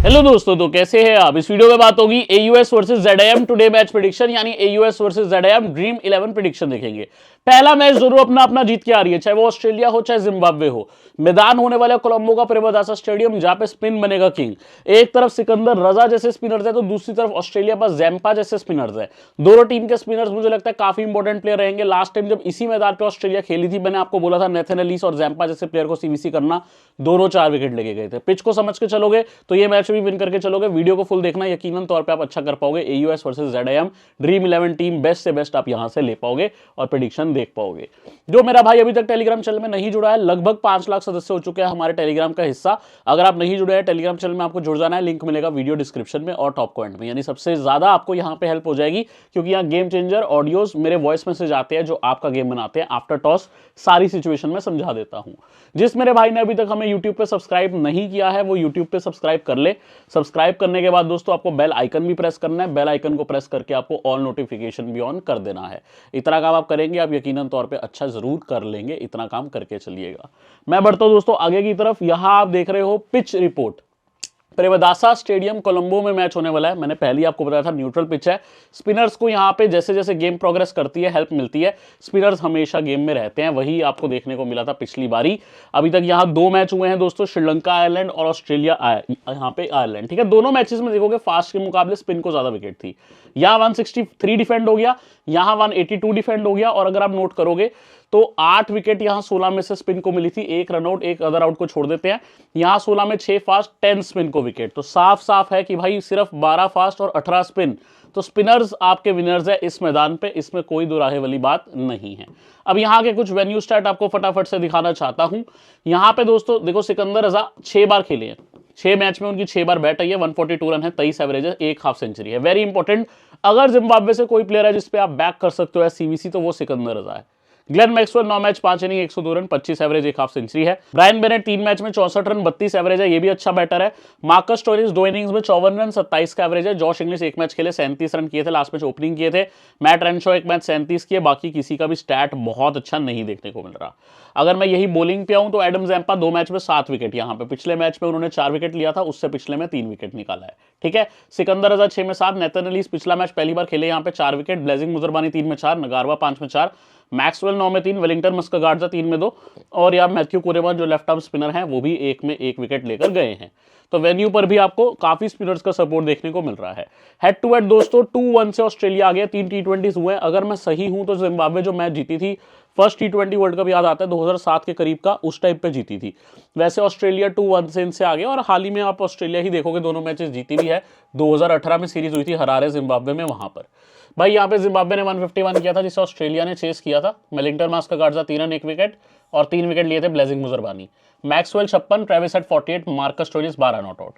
Hello दोस्तों, तो कैसे हैं आप। इस वीडियो में बात होगी AUS versus ZIM today match prediction, यानी AUS versus ZIM dream 11 prediction देखेंगे। पहला मैच जरूर अपना अपना जीत के आ रही है, चाहे वो ऑस्ट्रेलिया हो चाहे जिम्बाब्वे हो। मैदान होने वाला कोलंबो का प्रेमदासा स्टेडियम, जहां पे स्पिन बनेगा किंग। एक तरफ सिकंदर रजा जैसे स्पिनर्स है, तो दूसरी तरफ ऑस्ट्रेलिया पास जैम्पा जैसे स्पिनर्स है। दोनों टीम के स्पिनर्स मुझे लगता है काफी इंपॉर्टेंट प्लेयर रहेंगे। लास्ट टाइम जब इसी मैदान पर ऑस्ट्रेलिया खेली थी, मैंने आपको बोला था नेथन एलिस और जैम्पा जैसे प्लेयर को CVC करना, दोनों 4 विकेट लेके गए थे। पिच को समझ के चलोगे तो ये मैच भी विन करके चलोगे। वीडियो को फुल देखना, यकीनन तौर पे आप अच्छा कर पाओगे। AUS versus ZIM dream 11 team best से बेस्ट आप यहां से ले पाओगे और प्रेडिक्शन देख पाओगे। जो मेरा भाई अभी तक टेलीग्राम चैनल में नहीं जुड़ा है, लगभग 5 लाख सदस्य हो चुके हैं हमारे टेलीग्राम का हिस्सा। अगर आप नहीं जुड़े हैं टेलीग्राम चैनल में, आपको जुड़ जाना है। लिंक मिलेगा वीडियो डिस्क्रिप्शन में और टॉप कमेंट में। यानी सबसे ज्यादा आपको यहां पे हेल्प हो जाएगी, क्योंकि यहाँ गेम चेंजर ऑडियोज मेरे वॉइस मैसेज आते हैं जो आपका गेम बनाते हैं। आफ्टर टॉस सारी सिचुएशन में समझा देता हूं। जिस मेरे भाई ने अभी तक हमें यूट्यूब पे सब्सक्राइब नहीं किया है, वो यूट्यूब पे सब्सक्राइब कर ले। सब्सक्राइब करने के बाद दोस्तों आपको बेल आइकन भी प्रेस करना है। बेल आइकन को प्रेस करके आपको ऑल नोटिफिकेशन भी ऑन कर देना है। इतना काम आप करेंगे, आप यकीनन तौर पे अच्छा जरूर कर लेंगे। इतना काम करके चलिएगा। मैं बढ़ता हूं दोस्तों आगे की तरफ। यहां आप देख रहे हो pitch report. Premadasa stadium Colombo में मैच होने वाला है। मैंने पहले ही आपको बताया था न्यूट्रल पिच है। स्पिनर्स को यहाँ पे जैसे जैसे गेम प्रोग्रेस करती है, हेल्प मिलती है। स्पिनर्स हमेशा गेम में रहते हैं, वही आपको देखने को मिला था पिछली बारी। अभी तक यहाँ 2 मैच हुए हैं दोस्तों, श्रीलंका आयरलैंड और ऑस्ट्रेलिया यहाँ पे आयरलैंड। ठीक है, दोनों मैचेस में देखोगे फास्ट के मुकाबले स्पिन को ज्यादा विकेट थी। यहाँ 163 डिफेंड हो गया, यहाँ 182 डिफेंड हो गया। और अगर आप नोट करोगे तो 8 विकेट यहाँ 16 में से स्पिन को मिली थी। 1 रनआउट, 1 अदर आउट को छोड़ देते हैं। यहाँ 16 में 6 फास्ट, 10 स्पिन को विकेट। तो साफ साफ है कि भाई सिर्फ 12 फास्ट और 18 स्पिन। तो स्पिनर्स आपके विनर्स है इस मैदान पे, इसमें कोई दुराहे वाली बात नहीं है। अब यहाँ के कुछ वेन्यू स्टैट आपको फटाफट से दिखाना चाहता हूं। यहाँ पे दोस्तों देखो, सिकंदर रजा 6 बार खेले हैं। 6 मैच में उनकी 6 बार बैट आई है। 142 रन है, 23 एवरेज है, 1 हाफ सेंचुरी है। वेरी इंपॉर्टेंट, अगर जिम्बाब्वे से कोई प्लेयर है जिसपे आप बैक कर सकते हो CVC, तो वो सिकंदर रजा है। Glenn Maxwell 9 match 5 inning 102 run, 25 average, 1 half century है। ब्रायन बेनेट 3 मैच में 64 रन, 32 एवरेज है, ये भी अच्छा बैटर है। मार्कस स्टोइनिस 2 इनिंग्स में 54 रन, 27 का एवरेज है। जॉश इंग्लिश 1 मैच खेले, 37 रन किए थे, लास्ट मैच ओपनिंग किए थे। मैट रेनशॉ 1 मैच 37 किए। बाकी किसी का भी स्टैट बहुत अच्छा नहीं देखने को मिल रहा। अगर मैं यही बॉलिंग पे आऊं तो एडम जैम्पा 2 मैच में 7 विकेट। यहाँ पे पिछले मैच में उन्होंने 4 विकेट लिया था, उससे पिछले में 3 विकेट निकाला है। ठीक है, सिकंदर रजा 6 में 7, नेथन एलिस पिछला मैच पहली बार खेले, यहाँ पे 4 विकेट। ब्लेजिंग मुजरबानी 3 में 4, नगारवा 5 में 4, मैक्सवेल 9 में 3, वेलिंगटन मस्कागार्डा 3 में 2 और यहाँ मैथ्यू कुरेमन जो लेफ्ट आर्म स्पिनर हैं वो भी 1 में 1 विकेट लेकर गए हैं। तो वेन्यू पर भी आपको काफी स्पिनर्स का सपोर्ट देखने को मिल रहा है। हेड टू हेड दोस्तों 2-1 से ऑस्ट्रेलिया आ गया। 3 T20s हुए। अगर मैं सही हूं तो जिम्बाब्वे जो मैच जीती थी, फर्स्ट T20 वर्ल्ड कप याद आता है 2007 के करीब का, उस टाइम पे जीती थी। वैसे ऑस्ट्रेलिया 2-1 से इनसे आ गया। और हाल ही में आप ऑस्ट्रेलिया ही देखोगे, दोनों मैचेस जीती भी है। 2018 में सीरीज हुई थी हरारे जिम्बाब्वे में, वहां पर भाई यहाँ पे जिम्बाब्वे ने 151 किया था, जिसे ऑस्ट्रेलिया ने चेस किया था। मेलिंगटन मस्कागार्डा 3 रन 1 विकेट और 3 विकेट लिए थे blazing Muzarabani. Maxwell 56, Travis head 48, Marcus Stoinis 12 not out.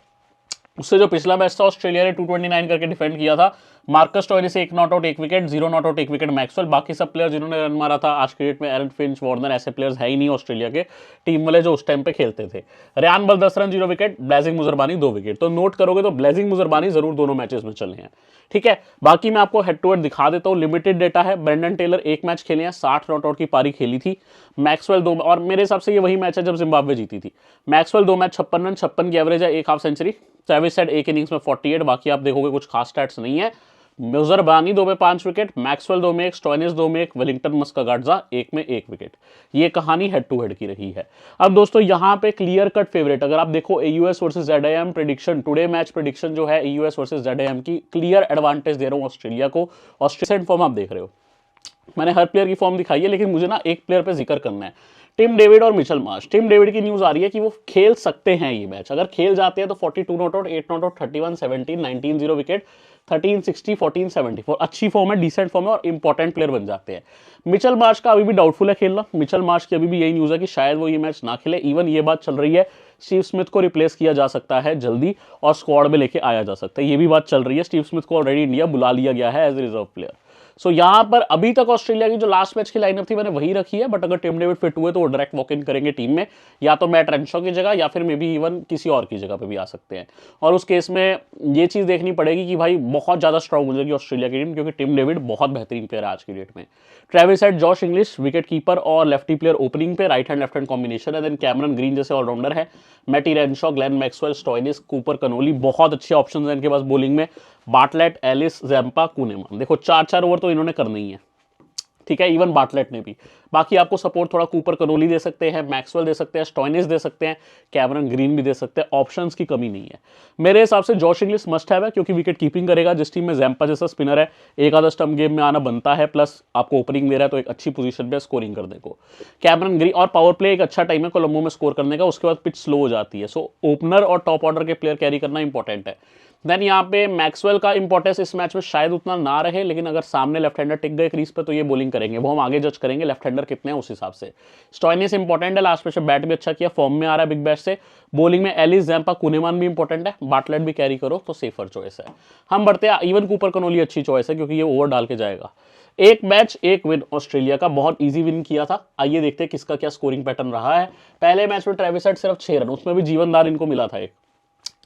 उससे जो पिछला मैच था ऑस्ट्रेलिया ने 229 करके डिफेंड किया था। Marcus Stoinis 1 not out 1 wicket, 0 not out 1 wicket Maxwell. बाकी सब प्लेयर जिन्होंने रन मारा था आज के डेट में, एरन फिंच, वार्नर, ऐसे प्लेयर्स है ही नहीं ऑस्ट्रेलिया के टीम वाले जो उस टाइम पे खेलते थे। रेयान बल 10 run 0 wicket, blazing Muzarabani 2 wicket. तो नोट करोगे तो ब्लेजिंग मुजरबानी जरूर दोनों मैचेस में चले हैं। ठीक है, बाकी मैं आपको हेड टू हेड दिखा देता हूँ। लिमिटेड डेटा है। ब्रेंडन टेलर 1 मैच खेले हैं, 60 नॉट आउट की पारी खेली थी। मैक्सवेल 2, और मेरे हिसाब से ये वही मैच है जब जिम्बाब्वे जीती थी। मैक्सवेल 2 मैच 56 रन, 56 की एवरेज है, 1 half century. Travis Head 1 innings में 48। बाकी आप देखोगे कुछ खास स्टैट्स नहीं है। मुजरबानी 2 में 5 विकेट, मैक्सवेल 2 में 1, स्टोइनिस 2 में 1, वेलिंगटन मस्कागार्डा 1 में 1 विकेट। ये कहानी हेड टू हेड की रही है। अब दोस्तों यहाँ पे क्लियर कट फेवरेट, अगर आप देखो AUS versus ZIM prediction, today match prediction जो है AUS वर्सेस ZIM की, क्लियर एडवांटेज दे रहा हूँ ऑस्ट्रेलिया को। ऑस्ट्रेलियन फॉर्म आप देख रहे हो, मैंने हर प्लेयर की फॉर्म दिखाई है, लेकिन मुझे ना एक प्लेयर पे जिक्र करना है, टिम डेविड और मिचेल मार्श। टिम डेविड की न्यूज आ रही है कि वो खेल सकते हैं ये मैच। अगर खेल जाते हैं तो 42 not out, 8 not out, 31 17 19 0 wicket, 13 60 14 74। अच्छी फॉर्म है, डिसेंट फॉर्म है और इंपॉर्टेंट प्लेयर बन जाते हैं। मिचेल मार्श का अभी भी डाउटफुल है खेलना। मिचेल मार्श की अभी भी यही न्यूज है कि शायद वो ये मैच ना खेले। इवन ये बात चल रही है स्टीव स्मिथ को रिप्लेस किया जा सकता है जल्दी और स्क्वाड में लेके आया जा सकता है, ये भी बात चल रही है। स्टीव स्मिथ को ऑलरेडी इंडिया बुला लिया गया है एज ए रिजर्व प्लेयर। सो यहाँ पर अभी तक ऑस्ट्रेलिया की जो लास्ट मैच की लाइनअप थी मैंने वही रखी है, बट अगर टिम डेविड फिट हुए तो वो डायरेक्ट वॉक इन करेंगे टीम में, या तो मैट रेनशॉ की जगह या फिर मे बी इवन किसी और की जगह पे भी आ सकते हैं। और उस केस में ये चीज़ देखनी पड़ेगी कि भाई बहुत ज़्यादा स्ट्रांग हो जाएगी ऑस्ट्रेलिया की टीम, क्योंकि टिम डेविड बहुत बेहतरीन प्लेयर है आज की डेट में। Travis Head, Josh Inglis wicket keeper और लेफ्टी प्लेयर ओपनिंग पे, right hand left hand combination है। देन कैमरन ग्रीन जैसे ऑलराउंडर है, Matty Renshaw, Glenn Maxwell, Stoinis, Cooper Connolly, बहुत अच्छे ऑप्शंस हैं इनके पास बॉलिंग में। बाटलेट, एलिस, जैम्पा, कुनेमान, देखो 4-4 ओवर तो इन्होंने करने ही है, ठीक है, इवन बाटलेट ने भी। बाकी आपको सपोर्ट थोड़ा कूपर कनोली दे सकते हैं, मैक्सवेल दे सकते हैं, स्टोइनिस दे सकते हैं, कैमरन ग्रीन भी दे सकते हैं, ऑप्शंस की कमी नहीं है। मेरे हिसाब से जॉश इंग्लिश मस्ट हैव है, क्योंकि विकेट कीपिंग करेगा, जिस टीम में जैम्पा जैसा स्पिनर है एक आधा स्टंप गेम में आना बनता है, प्लस आपको ओपनिंग दे रहा है तो एक अच्छी पोजीशन पे स्कोरिंग करने को। कैमरन ग्रीन और पावर प्ले एक अच्छा टाइम है कोलंबो में स्कोर करने का, उसके बाद पिच स्लो हो जाती है, सो ओपनर और टॉप ऑर्डर के प्लेयर कैरी करना इंपॉर्टेंट है। देन यहाँ पे मैक्सवेल का इंपॉर्टेंस इस मैच में शायद उतना ना रहे, लेकिन अगर सामने लेफ्ट हैंडर टिक गए क्रीज पे तो ये बॉलिंग करेंगे, वो हम आगे जज करेंगे लेफ्ट हैंडर कितने हैं उस हिसाब से। स्टोइनिस इंपॉर्टेंट है, लास्ट मैच में बैट भी अच्छा किया, फॉर्म में आ रहा है बिग बैश से। बॉलिंग में एलिस, जैम्पा, कुनेमान भी इंपॉर्टेंट है, बाटलेट भी कैरी करो तो सेफर चॉइस है। हम बढ़ते हैं, इवन कूपर कनोली अच्छी चॉइस है क्योंकि ये ओवर डाल के जाएगा। एक मैच एक विन ऑस्ट्रेलिया का, बहुत इजी विन किया था। आइए देखते हैं किसका क्या स्कोरिंग पैटर्न रहा है। पहले मैच में ट्रेविस हेड सिर्फ 6 रन, उसमें भी जीवनदान इनको मिला था एक।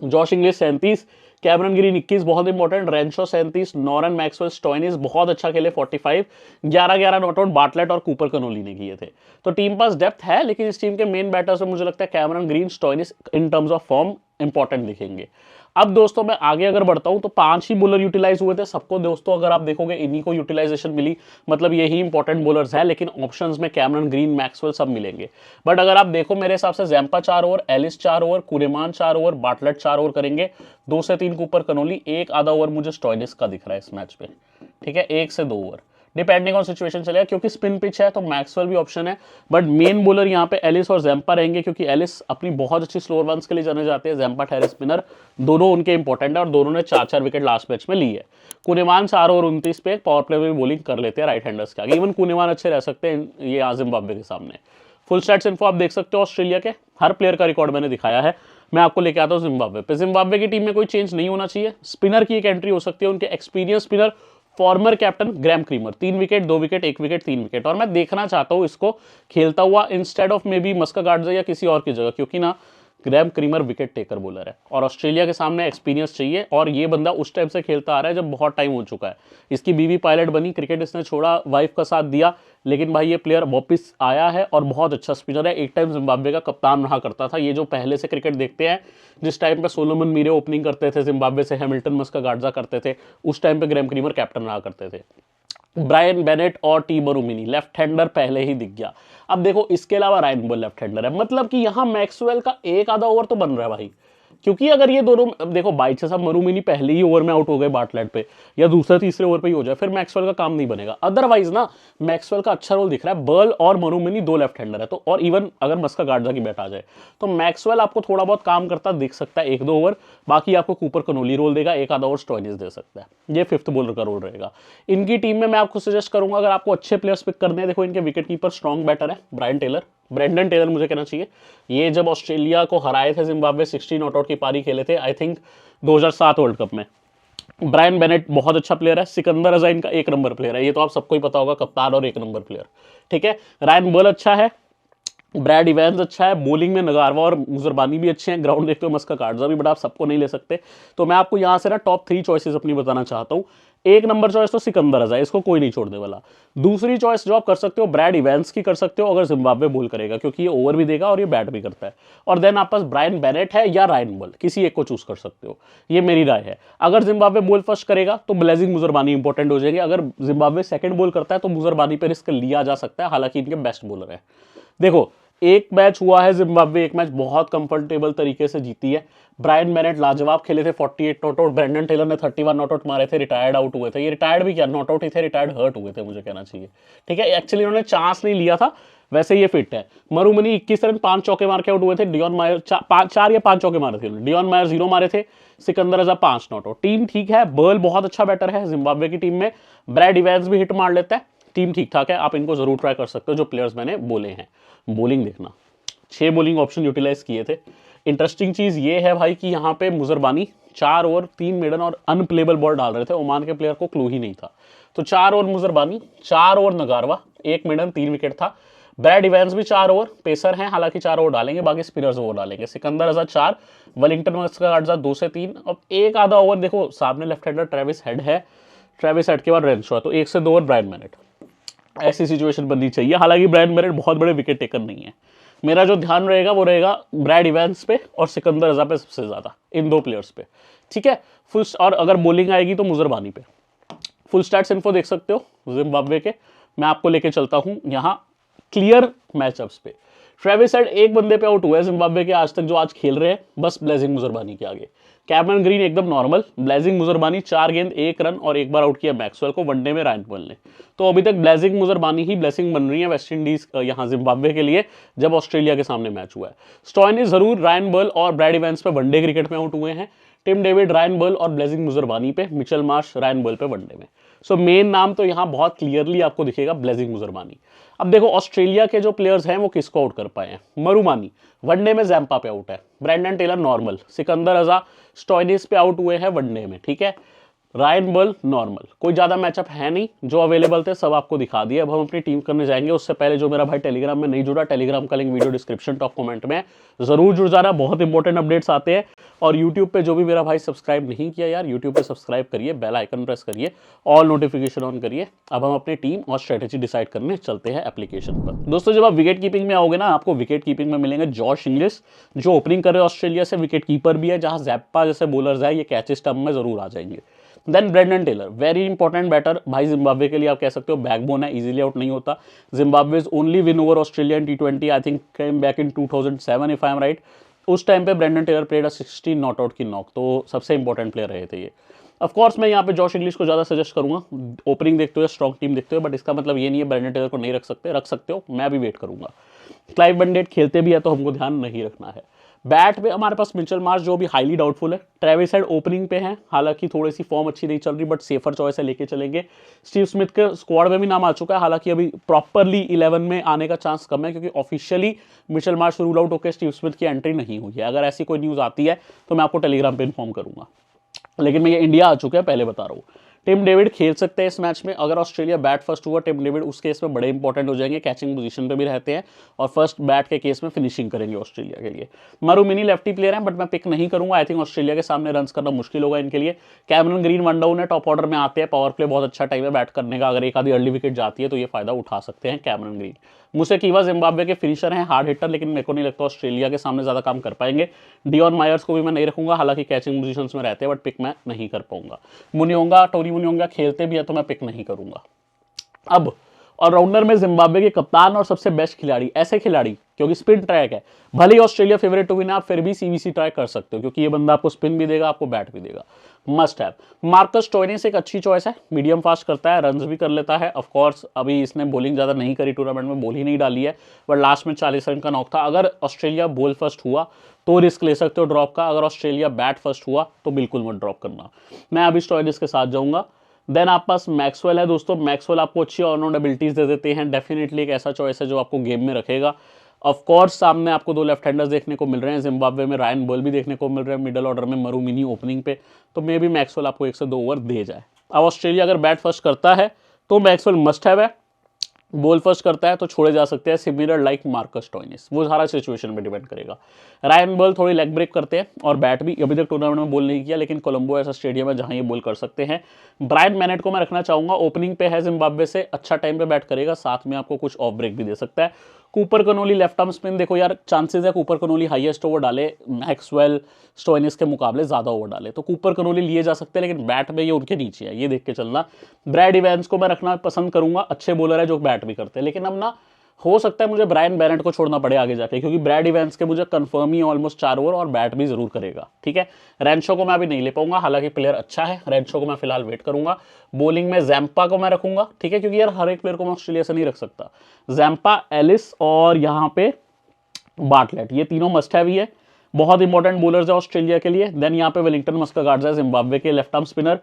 जॉश इंग्लिश 37, कैमरन ग्रीन 21, बहुत इंपॉर्टेंट, रेनशॉ 37, नॉरन मैक्सवेल, स्टोइनिस बहुत अच्छा खेले 45, 11-11 नॉट आउट बाटलेट और कूपर कनोली ने किए थे। तो टीम पास डेप्थ है, लेकिन इस टीम के मेन बैटर्स में मुझे लगता है Cameron green, Stoinis in terms of form important दिखेंगे। अब दोस्तों मैं आगे अगर बढ़ता हूं तो 5 ही बॉलर यूटिलाइज हुए थे सबको, दोस्तों अगर आप देखोगे इन्हीं को यूटिलाइजेशन मिली, मतलब यही इंपॉर्टेंट बॉलर्स है, लेकिन ऑप्शंस में कैमरन ग्रीन, मैक्सवेल सब मिलेंगे। बट अगर आप देखो मेरे हिसाब से Zampa 4 over, Ellis 4 over, Kuhnemann 4 over, Bartlett 4 over करेंगे, 2 से 3 कूपर कनोली, एक आधा ओवर मुझे स्टोइनिस का दिख रहा है इस मैच पे, ठीक है, 1 से 2 ओवर डिपेंडिंग ऑन सिचुएशन चलेगा, क्योंकि स्पिन पिच है तो मैक्सवेल भी ऑप्शन है। बट मेन बॉलर यहाँ पे एलिस और जैम्पा रहेंगे, क्योंकि एलिस अपनी बहुत अच्छी स्लोअर वंस के लिए जाने जाते हैं, जैम्पा ठहरे स्पिनर, दोनों उनके इंपॉर्टेंट है और दोनों ने 4-4 विकेट लास्ट मैच में ली है। कुनेमान 4 ओवर 29 पे पावर प्ले में भी बॉलिंग कर लेते हैं राइट हैंडर्स के आगे, इवन कुनेमान अच्छे रह सकते हैं ये जिम्बाब्वे के सामने। फुल स्टैट्स इन्फो आप देख सकते हो, ऑस्ट्रेलिया के हर प्लेयर का रिकॉर्ड मैंने दिखाया है। मैं आपको लेके आता हूँ जिम्बाब्वे पे। जिम्बाब्वे की टीम में कोई चेंज नहीं होना चाहिए, स्पिनर की एक एंट्री हो सकती है, उनके experience spinner former captain Graeme Cremer, 3 wicket 2 wicket 1 wicket 3 wicket, और मैं देखना चाहता हूं इसको खेलता हुआ instead of maybe Masakadza या किसी और की जगह, क्योंकि ना Graeme Cremer wicket taker bowler है और ऑस्ट्रेलिया के सामने एक्सपीरियंस चाहिए, और ये बंदा उस टाइम से खेलता आ रहा है जब बहुत टाइम हो चुका है। इसकी बीवी पायलट बनी, क्रिकेट इसने छोड़ा, वाइफ का साथ दिया, लेकिन भाई ये प्लेयर वापस आया है और बहुत अच्छा स्पिनर है। एक टाइम जिम्बाब्वे का कप्तान रहा करता था, ये जो पहले से क्रिकेट देखते हैं, जिस टाइम पे सोलोमन मीरे ओपनिंग करते थे जिम्बाब्वे से, हैमिल्टन मस्का गार्डजा करते थे, उस टाइम पे ग्रैम क्रीमर कैप्टन रहा करते थे। ब्रायन बेनेट और टी मरूमिनी लेफ्ट हैंडर पहले ही दिख गया। अब देखो इसके अलावा रायन बोल लेफ्ट हैंडर है, मतलब कि यहां मैक्सवेल का एक आधा ओवर तो बन रहा है भाई, क्योंकि अगर ये दोनों देखो बाई चांस मरूमिनी पहले ही ओवर में आउट हो गए बाटलेट पे, या दूसरे तीसरे ओवर पे ही हो जाए, फिर मैक्सवेल का काम नहीं बनेगा। अदरवाइज ना मैक्सवेल का अच्छा रोल दिख रहा है, बर्ल और मरूमिनी 2 लेफ्ट हैंडर है तो, और इवन अगर मस्का गार्डजा की बैट आ जाए तो मैक्सवेल आपको थोड़ा बहुत काम करता दिख सकता है 1-2 ओवर, बाकी आपको कूपर कनोली रोल देगा, एक आधा ओवर स्टोइनिस दे सकता है, ये 5th बॉलर का रोल रहेगा। इनकी टीम में मैं आपको सजेस्ट करूंगा, अगर आपको अच्छे प्लेयर्स पिक करने हैं, देखो इनके विकेट कीपर स्ट्रॉन्ग बैटर है ब्रेंडन टेलर मुझे कहना चाहिए। ये जब ऑस्ट्रेलिया को हराए थे जिम्बाब्वे, 16 नॉट आउट की पारी खेले थे आई थिंक 2007 वर्ल्ड कप में। ब्रायन बेनेट बहुत अच्छा प्लेयर है, सिकंदर रजा इनका 1 नंबर प्लेयर है, ये तो आप सबको ही पता होगा, कप्तान और 1 नंबर प्लेयर, ठीक है। रायन बोल अच्छा है, ब्रैड इवेंस अच्छा है, बॉलिंग में नगारवा और मुजरबानी भी अच्छे हैं, ग्राउंड देखते हो मस्का गार्डजा भी, बड़ा आप सबको नहीं ले सकते। तो मैं आपको यहाँ से ना टॉप 3 चॉइसेस अपनी बताना चाहता हूँ। 1 नंबर चॉइस तो सिकंदर रजा, इसको कोई नहीं छोड़ने वाला। दूसरी चॉइस जो आप कर सकते हो ब्रैड इवेंस की कर सकते हो, अगर जिम्बाब्वे बॉल करेगा, क्योंकि ये ओवर भी देगा और ये बैट भी करता है। और देन आप पास ब्रायन बेनेट है या रायन बोल, किसी एक को चूज कर सकते हो, ये मेरी राय है। अगर जिम्बाब्वे बॉल फर्स्ट करेगा तो ब्लेजिंग मुजरबानी इंपॉर्टेंट हो जाएगी, अगर जिम्बाब्वे सेकंड बॉल करता है तो मुजरबानी पे रिस्क लिया जा सकता है, हालांकि इनके बेस्ट बॉलर है। देखो एक मैच हुआ है जिम्बाब्वे, एक मैच बहुत कंफर्टेबल तरीके से जीती है। ब्रायन बेनेट लाजवाब खेले थे, 48 नॉट आउट, ब्रेंडन टेलर ने 31 नॉट आउट मारे थे, रिटायर्ड आउट हुए थे, ये रिटायर्ड भी क्या नॉट आउट ही थे, रिटायर्ड हर्ट हुए थे मुझे कहना चाहिए, ठीक है, एक्चुअली उन्होंने चांस नहीं लिया था, वैसे ये फिट है। मरूमनी 21 रन 5 चौके मार के आउट हुए थे, डियॉन मायर 4 या 5 चौके मारे थे, डियॉन मायर 0 मारे थे, सिकंदर रजा 5 नॉट आउट। टीम ठीक है, बर्ल बहुत अच्छा बैटर है जिम्बाब्वे की टीम में, ब्रैड इवेंस भी हिट मार लेता है, टीम ठीक ठाक है, आप इनको जरूर ट्राई कर सकते हो जो प्लेयर्स मैंने बोले हैं। बॉलिंग देखना, 6 बॉलिंग ऑप्शन यूटिलाइज किए थे। इंटरेस्टिंग चीज ये है भाई कि यहाँ पे मुजरबानी 4 ओवर 3 मेडन और अनप्लेबल बॉल डाल रहे थे, ओमान के प्लेयर को क्लू ही नहीं था। तो 4 over Muzarabani, 4 over Ngarava, 1 maiden 3 wicket था। ब्रैड इवेंस भी 4 ओवर, पेसर हैं हालांकि 4 ओवर डालेंगे, बाकी स्पिनर्स ओवर डालेंगे। सिकंदर रजा 4, वेलिंगटन मस्कार्डजा 2 से 3। अब एक आधा ओवर देखो सामने लेफ्ट हैंडर ट्रेविस हेड है, ट्रेविस हेड के बाद रेंशो है, तो 1 से 2 ओवर ब्रायन बेनेट। ऐसी सिचुएशन बननी चाहिए। हालांकि ब्रायन बेनेट बहुत बड़े विकेट टेकर नहीं है। मेरा जो ध्यान रहेगा वो रहेगा ब्रैड इवेंस पे और सिकंदर रजा पे सबसे ज्यादा, इन 2 प्लेयर्स पे, ठीक है। फुल, और अगर बॉलिंग आएगी तो मुजरबानी पे। फुल स्टैट्स इन्फो देख सकते हो जिम्बाब्वे के। मैं आपको लेके चलता हूं यहां क्लियर मैचअप्स पे। ट्रेविस हेड एक बंदे पे आउट हुआ है जिम्बाब्वे के आज तक जो आज खेल रहे हैं, बस ब्लेजिंग मुजरबानी के आगे। कैमरन ग्रीन एकदम नॉर्मल, ब्लेजिंग मुजरबानी 4 गेंद 1 रन और एक बार आउट किया मैक्सवेल को वनडे में रायन बॉल ने। तो अभी तक ब्लेजिंग मुजरबानी ही ब्लेसिंग बन रही है वेस्ट इंडीज यहां जिम्बाब्वे के लिए जब ऑस्ट्रेलिया के सामने मैच हुआ है। स्टॉइनिस जरूर रायन बॉल और ब्रैड इवेंस पे वनडे क्रिकेट में आउट हुए हैं। टिम डेविड रायन बॉल और ब्लेजिंग मुजरबानी पे, मिचेल मार्श रायन बॉल पे वनडे में। सो मेन नाम तो यहां बहुत क्लियरली आपको दिखेगा ब्लेजिंग मुजरबानी। अब देखो ऑस्ट्रेलिया के जो प्लेयर्स हैं वो किसको आउट कर पाए हैं। मरुमानी वनडे में जैम्पा पे आउट है, ब्रैंडन टेलर नॉर्मल, सिकंदर रजा स्टॉइनिस पे आउट हुए हैं वनडे में, ठीक है। रायन बॉल नॉर्मल, कोई ज्यादा मैचअप है नहीं, जो अवेलेबल थे सब आपको दिखा दिया। अब हम अपनी टीम करने जाएंगे, उससे पहले जो मेरा भाई टेलीग्राम में नहीं जुड़ा, टेलीग्राम का link video description top comment में, जरूर जुड़ जाना, बहुत इंपॉर्टेंट अपडेट्स आते हैं। और यूट्यूब पे जो भी मेरा भाई सब्सक्राइब नहीं किया यार, यूट्यूब पे सब्सक्राइब करिए, बेल आइकन प्रेस करिए, ऑल नोटिफिकेशन ऑन करिए। अब हम अपनी टीम और स्ट्रेटेजी डिसाइड करने चलते हैं एप्लीकेशन पर। दोस्तों जब आप विकेट कीपिंग में आओगे ना, आपको विकेट कीपिंग में मिलेंगे जॉश इंग्लिश, जो ओपनिंग कर रहे हैं ऑस्ट्रेलिया से, विकेट कीपर भी है, जहां जैप्पा जैसे बॉलर्स है ये कैचेस टर्म में जरूर आ जाएंगे। Then Brendan Taylor, very important batter भाई, जिम्बाब्वे के लिए आप कह सकते हो बैकबोन है, इजीली आउट नहीं होता। Zimbabwe only win over Australia in T20 I think came back in 2007 if I am right. उस टाइम पे Brendan Taylor played 16 not out की नॉक, तो सबसे इंपॉर्टेंट प्लेयर रहे थे ये। ऑफ कोर्स मैं यहाँ पे जॉश इंग्लिश को ज्यादा सजेस्ट करूंगा, ओपनिंग देखते हुए स्ट्रॉन्ग टीम देखते हुए, बट इसका मतलब ये नहीं है ब्रेंडन टेलर को नहीं रख सकते हो, मैं भी वेट करूंगा। क्लाइव बंडेट खेलते भी है तो हमको ध्यान नहीं रखना है। बैट पे हमारे पास मिचेल मार्श जो भी हाईली डाउटफुल है। ट्रेविस हेड ओपनिंग पे है, हालांकि थोड़ी सी फॉर्म अच्छी नहीं चल रही, बट सेफर चॉइस है, लेके चलेंगे। स्टीव स्मिथ के स्क्वाड में भी नाम आ चुका है, हालांकि अभी प्रॉपरली 11 में आने का चांस कम है, क्योंकि officially Mitchell Marsh rule out होकर स्टीव स्मिथ की एंट्री नहीं हुई है। अगर ऐसी कोई न्यूज़ आती है तो मैं आपको टेलीग्राम पे इन्फॉर्म करूंगा, लेकिन मैं ये इंडिया आ चुका है पहले बता रहा हूँ। टिम डेविड खेल सकते हैं इस मैच में, अगर ऑस्ट्रेलिया बैट फर्स्ट हुआ टिम डेविड उस केस में बड़े इंपॉर्टेंट हो जाएंगे, कैचिंग पोजीशन पे भी रहते हैं और फर्स्ट बैट के केस में फिनिशिंग करेंगे ऑस्ट्रेलिया के लिए। मरुमिनी लेफ्टी प्लेयर हैं, बट मैं पिक नहीं करूंगा, आई थिंक ऑस्ट्रेलिया के सामने रन करना मुश्किल होगा इनके लिए। कैमरन ग्रीन वन डाउन है, टॉप ऑर्डर में आते हैं, पावर प्ले बहुत अच्छा टाइम है बैट करने का, अगर एक आधी अर्ली विकेट जाती है तो ये फायदा उठा सकते हैं कैमरन ग्रीन। मुसेकीवा जिम्बाब्वे के फिनिशर हैं, हार्ड हिटर, लेकिन मेरे को नहीं लगता ऑस्ट्रेलिया के सामने ज्यादा काम कर पाएंगे। डियोन मायर्स को भी मैं नहीं रखूंगा, हालांकि कैचिंग पोजीशंस में रहते हैं, बट पिक मैं नहीं कर पाऊंगा। मुनियोंगा, टोनी मुनियोंगा खेलते भी है तो मैं पिक नहीं करूंगा। अब ऑलराउंडर में जिम्बाब्वे के कप्तान और सबसे बेस्ट खिलाड़ी, ऐसे खिलाड़ी क्योंकि स्पिन ट्रैक है, भले ही ऑस्ट्रेलिया फेवरेट टू विन, आप फिर भी सीवीसी ट्राई कर सकते हो, क्योंकि ये बंदा आपको स्पिन भी देगा, आपको बैट भी देगा, मस्ट हैव। मार्कस स्टोइनिस एक अच्छी चॉइस है, मीडियम फास्ट करता है, रन्स भी कर लेता है। ऑफ कोर्स अभी इसने बॉलिंग ज्यादा नहीं करी, टूर्नामेंट में बॉल ही नहीं डाली है, बट लास्ट में 40 रन का नॉक था। अगर ऑस्ट्रेलिया बॉल फर्स्ट हुआ तो रिस्क ले सकते हो ड्रॉप का, अगर ऑस्ट्रेलिया बैट फर्स्ट हुआ तो बिल्कुल मत ड्रॉप करना। मैं अभी स्टोइनिस के साथ जाऊंगा। देन आप पास मैक्सवेल है दोस्तों, मैक्सवेल आपको अच्छी ऑलराउंड एबिलिटीज दे देते हैं, डेफिनेटली एक ऐसा चॉइस है जो आपको गेम में रखेगा। ऑफ कोर्स सामने आपको 2 लेफ्ट हैंडर्स देखने को मिल रहे हैं, जिम्बाब्वे में रायन बॉल भी देखने को मिल रहे हैं, मिडल ऑर्डर में मरुमिनी ओपनिंग पे, तो मे बी मैक्सवेल आपको 1 से 2 ओवर दे जाए। अब ऑस्ट्रेलिया अगर बैट फर्स्ट करता है तो मैक्सवेल मस्ट हैव है, बॉल फर्स्ट करता है तो छोड़े जा सकते हैं, सिमिलर लाइक मार्कस स्टोइनिस, वो सारा सिचुएशन पे डिपेंड करेगा। रायन बॉल थोड़ी लेग ब्रेक करते हैं और बैट भी, अभी तक टूर्नामेंट में बॉल नहीं किया, लेकिन कोलंबो ऐसा स्टेडियम है जहां ये बॉल कर सकते हैं। ब्रायन बेनेट को मैं रखना चाहूंगा, ओपनिंग पे है जिम्बाब्वे से, अच्छा टाइम पे बैट करेगा, साथ में आपको कुछ ऑफ ब्रेक भी दे सकता है। Cooper Connolly left arm spin, देखो यार चांसेस है कूपर कनोली हाईएस्ट ओवर डाले, मैक्सवेल स्टोइनिस के मुकाबले ज्यादा ओवर डाले, तो कूपर कनोली लिए जा सकते हैं, लेकिन बैट में ये उनके नीचे है, ये देख के चलना। ब्रैड इवेंस को मैं रखना पसंद करूंगा, अच्छे बॉलर है जो बैट भी करते हैं, लेकिन अब ना हो सकता है मुझे ब्रायन बेनेट को छोड़ना पड़े आगे जाके, क्योंकि ब्रैड इवेंस के मुझे कंफर्म ही ऑलमोस्ट 4 ओवर और बैट भी जरूर करेगा, ठीक है। रेंशो को मैं अभी नहीं ले पाऊंगा, हालांकि प्लेयर अच्छा है, रेंशो को मैं फिलहाल वेट करूंगा। बॉलिंग में जैम्पा को मैं रखूंगा, ठीक है, क्योंकि यार हर एक प्लेयर को मैं ऑस्ट्रेलिया से नहीं रख सकता। जैम्पा, एलिस और यहाँ पे बार्टलेट, ये तीनों मस्ट हैव ही है, बहुत इंपॉर्टेंट बॉलर्स है ऑस्ट्रेलिया के लिए। देन यहाँ पे वेलिंगटन मस्कार्डजा जिम्बाब्वे के लेफ्ट आर्म स्पिनर,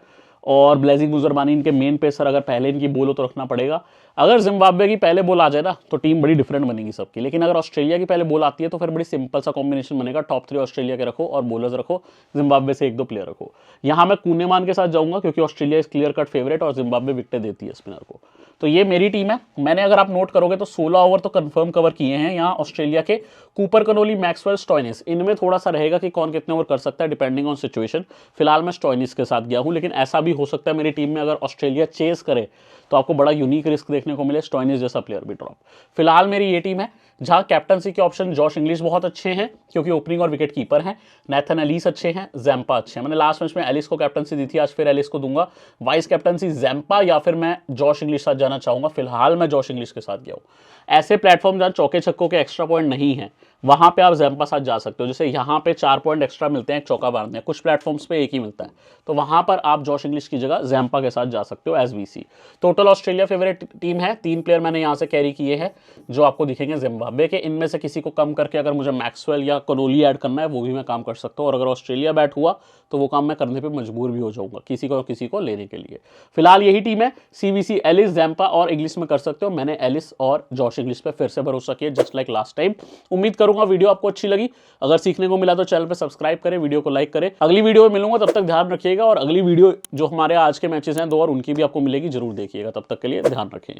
और ब्लेजिंग मुजरबानी इनके मेन पेसर, अगर पहले इनकी बोल हो तो रखना पड़ेगा। अगर जिम्बाब्वे की पहले बॉल आ जाए ना तो टीम बड़ी डिफरेंट बनेगी सबकी, लेकिन अगर ऑस्ट्रेलिया की पहले बॉल आती है तो फिर बड़ी सिंपल सा कॉम्बिनेशन बनेगा, टॉप 3 ऑस्ट्रेलिया के रखो और बॉलर्स रखो, जिम्बाब्वे से 1-2 प्लेयर रखो। यहां मैं कूनेमान के साथ जाऊंगा क्योंकि Australia is clear cut favourite और जिम्बाब्वे विकेटें देती है स्पिनर को। तो ये मेरी टीम है। मैंने, अगर आप नोट करोगे तो 16 ओवर तो कंफर्म कवर किए हैं यहाँ ऑस्ट्रेलिया के। कूपर कनोली, मैक्सवेल, स्टॉइनिस, इनमें थोड़ा सा रहेगा कि कौन कितने ओवर कर सकता है डिपेंडिंग ऑन सिचुएशन। फिलहाल मैं स्टॉइनिस के साथ गया हूं, लेकिन ऐसा भी हो सकता है मेरी टीम में अगर ऑस्ट्रेलिया चेस करे तो आपको बड़ा यूनिक रिस्क देखने को मिले, स्टॉइनिस जैसा प्लेयर भी ड्रॉप। फिलहाल मेरी ये टीम है जहां कैप्टनसी के ऑप्शन जॉश इंग्लिश बहुत अच्छे हैं क्योंकि ओपनिंग और विकेट कीपर हैं, नेथन एलिस अच्छे हैं, जैम्पा अच्छे हैं। मैंने लास्ट मैच में एलिस को कैप्टनसी दी थी, आज फिर एलिस को दूंगा। वाइस कैप्टनसी जैम्पा या फिर मैं जॉश इंग्लिश साथ जाना चाहूंगा। फिलहाल मैं जॉश इंग्लिश के साथ गया हूं। ऐसे प्लेटफॉर्म जहां चौके छक्कों के एक्स्ट्रा पॉइंट नहीं है वहां पे आप जैम्पा साथ जा सकते हो। जैसे यहाँ पे 4 पॉइंट एक्स्ट्रा मिलते हैं एक चौका मारने, कुछ प्लेटफॉर्म्स पे एक ही मिलता है, तो वहां पर आप जॉश इंग्लिश की जगह जैम्पा के साथ जा सकते हो as VC. Total Australia favourite team है, 3 प्लेयर मैंने यहाँ से कैरी किए हैं जो आपको दिखेंगे जिम्बाब्वे के। इनमें से किसी को कम करके अगर मुझे मैक्सवेल या कनोली ऐड करना है वो भी मैं काम कर सकता हूँ, और अगर ऑस्ट्रेलिया बैट हुआ तो वो काम मैं करने पर मजबूर भी हो जाऊंगा किसी को लेने के लिए। फिलहाल यही टीम है, सीवीसी, एलिस, जैम्पा और इंग्लिश में कर सकते हो। मैंने एलिस और जॉश इंग्लिश पे फिर से भरोसा किया जस्ट लाइक लास्ट टाइम। उम्मीद करूंगा वीडियो आपको अच्छी लगी। अगर सीखने को मिला तो चैनल पे सब्सक्राइब करें, वीडियो को लाइक करें। अगली वीडियो में मिलूंगा, तब तक ध्यान रखिएगा। और अगली वीडियो जो हमारे आज के मैचेस हैं 2 और, उनकी भी आपको मिलेगी, जरूर देखिएगा। तब तक के लिए ध्यान रखें।